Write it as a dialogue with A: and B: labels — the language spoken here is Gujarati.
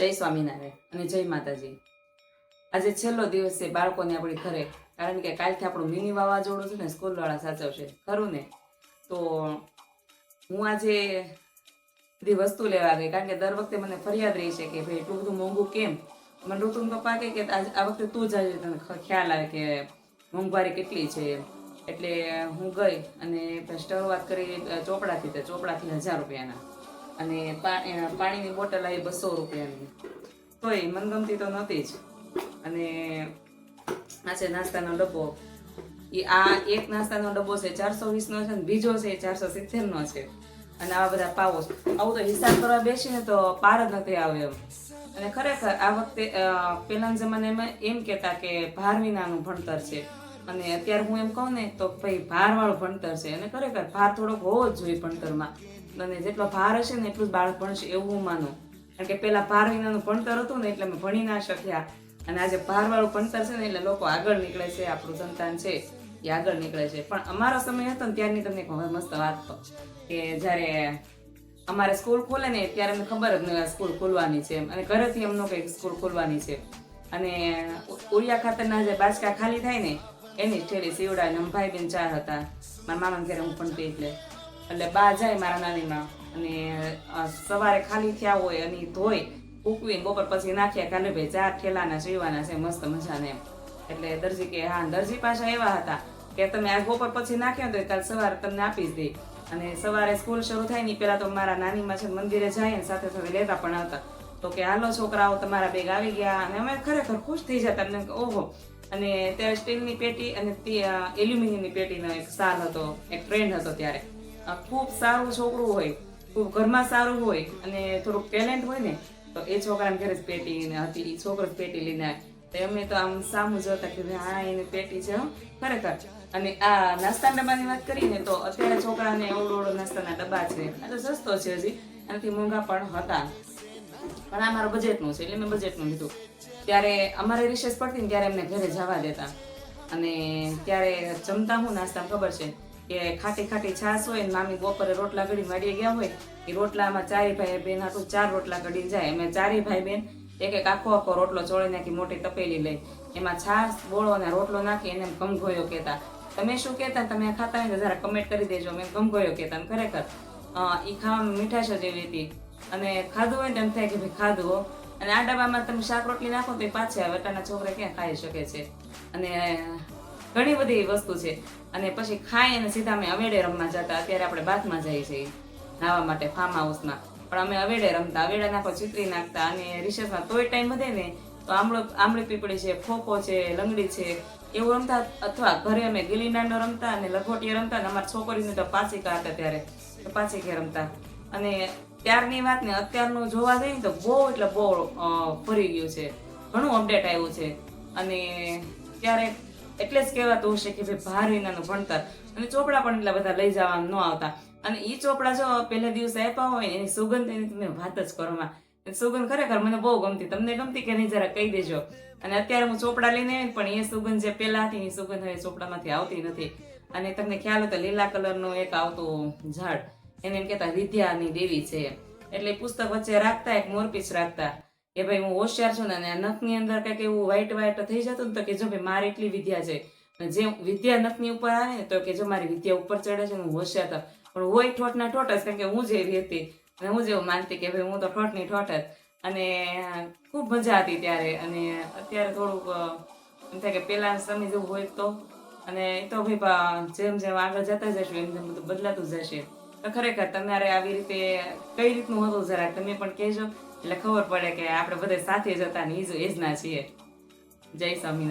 A: જય સ્વામિનારાયણ અને જય માતાજી। આજે છેલ્લો દિવસ છે બાળકોને આપણી ઘરે, કારણ કે કાલથી આપણું મિની વાવાઝોડું છે ને સ્કૂલવાળા સાચવશે, ખરું ને? તો હું આજે બધી વસ્તુ લેવા ગઈ, કારણ કે દર વખતે મને ફરિયાદ રહી છે કે ભાઈ એટલું બધું મોંઘું કેમ। મને ઋતુન પપ્પા કહે કે આ વખતે તું જ તને ખ્યાલ આવે કે મોંઘવારી કેટલી છે। એટલે હું ગઈ અને શરૂઆત કરી ચોપડાથી, તો ચોપડાથી 1000 રૂપિયાના, અને પાણીની બોટલ આવી 200 રૂપિયાની, તોય મનગમતી તો નહોતી જ। અને આ છે નાસ્તાનો ડબ્બો, આ એક નાસ્તાનો ડબ્બો છે 420 નો છે, ને બીજો છે 470 નો છે। અને આવા બધા પાવો, આવું તો હિસાબ કરવા બેસીને તો પાર જ નથી આવે એમ। અને ખરેખર આ વખતે પહેલાના જમાનામાં એમ કહેતા કે ભાર વિનાનું ભણતર છે, અને અત્યારે હું એમ કહું ને તો ભાઈ ભારવાળું ભણતર છે। અને ખરેખર ભાર થોડોક હોવો જ જોઈએ ભણતરમાં, અને જેટલો ભાર હશે ને એટલું જ બાળક ભણશે એવું હું માનું। કારણ કે પેલા ભાર વિનાનું ભણતર હતું ને એટલે અમે ભણી ના શક્યા, અને આજે ભારવાળું ભણતર છે ને એટલે લોકો આગળ નીકળે છે, આપણું સંતાન છે એ આગળ નીકળે છે। પણ અમારો સમય હતો ને ત્યારની તમને હવે મસ્ત વાત કહું કે જ્યારે અમારે સ્કૂલ ખોલે ને ત્યારે અમને ખબર જ નહીં સ્કૂલ ખોલવાની છે, અને ઘરેથી એમનો કંઈક સ્કૂલ ખોલવાની છે, અને ઉરિયા ખાતરના જે બાચકા ખાલી થાય ને એની ઠેલી સીવડાવીને અમે ભાઈ બેન 4 હતા, મારા મામાને ઘરે હું ભણતી એટલે બા જાય મારા નાનીમાં, અને સવારે ખાલી થયા હોય અને ધોઈ ફૂકવીને બપોર પછી નાખ્યા કાલે ભાઈ 4 ઠેલાના સીવવાના છે મસ્ત મજાને એમ। એટલે દરજી કે હા, દરજી પાછા એવા હતા કે તમે આ બપોર પછી નાખ્યો તો કાલ સવારે તમને આપી જ દે। અને સવારે સ્કૂલ શરૂ થાય ને પેલા તો મારા નાનીમાં છે મંદિરે જાય ને સાથે સાથે લેતા પણ આવતા, તો કે હાલો છોકરાઓ તમારા બેગ આવી ગયા, અને અમે ખરેખર ખુશ થઈ જતા અમને ઓહો। અને ત્યારે સ્ટીલની પેટી અને એલ્યુમિનિયમની પેટીનો એક સાલ હતો, એક ટ્રેન્ડ હતો ત્યારે। ખૂબ સારું છોકરું હોય, ખૂબ ઘરમાં સારું હોય અને થોડુંક ટેલેન્ટ હોય ને, તો એ છોકરાને ઘરે જ પેટી હતી, એ છોકરો જ પેટી લઈને આવે, તો અમે તો આમ સામું જોતા કે હા એની પેટી છે ખરેખર। અને આ નાસ્તાના ડબ્બાની વાત કરીને તો અત્યારે છોકરાને એવડો નાસ્તાના ડબ્બા છે, આ તો સસ્તો છે હજી, એનાથી મોંઘા પણ હતા, પણ આ મારું બજેટનું છે એટલે મેં બજેટનું લીધું। ત્યારે અમારે રિસેસ પડતી ને ત્યારે એમને ઘરે જવા દેતા, અને ત્યારે જમતા હું નાસ્તા ખબર છે કે ખાટી ખાટી છાશ હોય ને મામી બપોરે રોટલા ઘડી વાડીએ ગયા હોય, એ રોટલામાં 4 ભાઈ બેન હાટું 4 રોટલા ઘડી જાય, અમે 4 ભાઈ બેન એક એક આખો રોટલો ચોળી નાખી મોટી તપેલી લઈ, એમાં છાશ બોળો અને રોટલો નાખી એને ગમગોયો કહેતા। તમે શું કહેતા, તમે ખાતા હોય તો જરા કમેન્ટ કરી દેજો, અમે ગમગોયો કહેતા। ખરેખર એ ખાવામાં મીઠાશ જ એવી હતી, અને ખાધું હોય ને એમ થાય કે ભાઈ ખાધું હો। અને આ ડબ્બામાં તમે શાક રોટલી નાખો તો એ પાછા વટાના છોકરા ક્યાં ખાઈ શકે છે, અને ઘણી બધી વસ્તુ છે। અને પછી ખાઈ અને સીધા અમે અવેડે રમવા જતા, અત્યારે આપણે બાથમાં જઈએ છીએ નાહવા માટે ફાર્મ હાઉસમાં, પણ અમે અવેડે રમતા, અવેડા નાખો ચીતરી નાખતા, અને રિસેસમાં તોય ટાઈમ વધે ને તો આમળી પીપળી છે, ખોખો છે, લંગડી છે એવું રમતા, અથવા ઘરે અમે ગીલી દાંડો રમતા અને લખોટીયા રમતા, અને અમારી છોકરીને તો પાચિકા હતા ત્યારે તો પાચિકા રમતા। અને ત્યારની વાત ને અત્યારનું જોવા જઈએ તો બહુ એટલે બહુ ફરી ગયું છે, ઘણું અપડેટ આવ્યું છે। અને ત્યારે એટલે જ કહેવાતું હશે કે ભાઈ ભાર વિનાનું ભણતર, અને ચોપડા પણ એટલા બધા લઈ જવા ન આવતા, અને એ ચોપડા જો પહેલા દિવસે આપ્યા હોય એની સુગંધ એની તમે વાત જ કરો, સુગંધ ખરેખર મને બહુ ગમતી, તમને ગમતી કે નહીં જરા કહી દેજો। અને અત્યારે હું ચોપડા લઈને આવી પણ એ સુગંધ જે પહેલા હતી એ સુગંધ હવે ચોપડામાંથી આવતી નથી। અને તમને ખ્યાલ હોય તો લીલા કલરનું એક આવતું ઝાડ, એને એમ કહેતા વિદ્યાની દેવી છે, એટલે પુસ્તક વચ્ચે રાખતા એક મોરપીંછ રાખતા કે ભાઈ હું હોશિયાર છું ને, નખની અંદર કંઈક એવું વ્હાઈટ વ્હાઈટ થઈ જતું ને તો કે જો ભાઈ મારી એટલી વિદ્યા છે, જે વિદ્યા નખની ઉપર આવે ને તો કે જો મારી વિદ્યા ઉપર ચડે છે, હું હોશિયાર હતા, પણ હોય ઠોઠના ઠોઠ જ, કારણ કે હું જ એવી હતી અને હું જેવું માનતી કે ભાઈ હું તો ઠોઠની ઠોઠ જ। અને ખૂબ મજા હતી ત્યારે, અને અત્યારે થોડુંક એમ થાય કે પહેલા સમય જેવું હોય તો, અને એ તો ભાઈ જેમ જેમ આગળ જતા જશું એમ જેમ બધું બદલાતું જશે। તો ખરેખર તમારે આવી રીતે કઈ રીતનું હતું જરાક તમે પણ કહેજો, એટલે ખબર પડે કે આપણે બધા સાથે જ હતા ને એ જ ના છીએ। જય સ્વામિનારાયણ।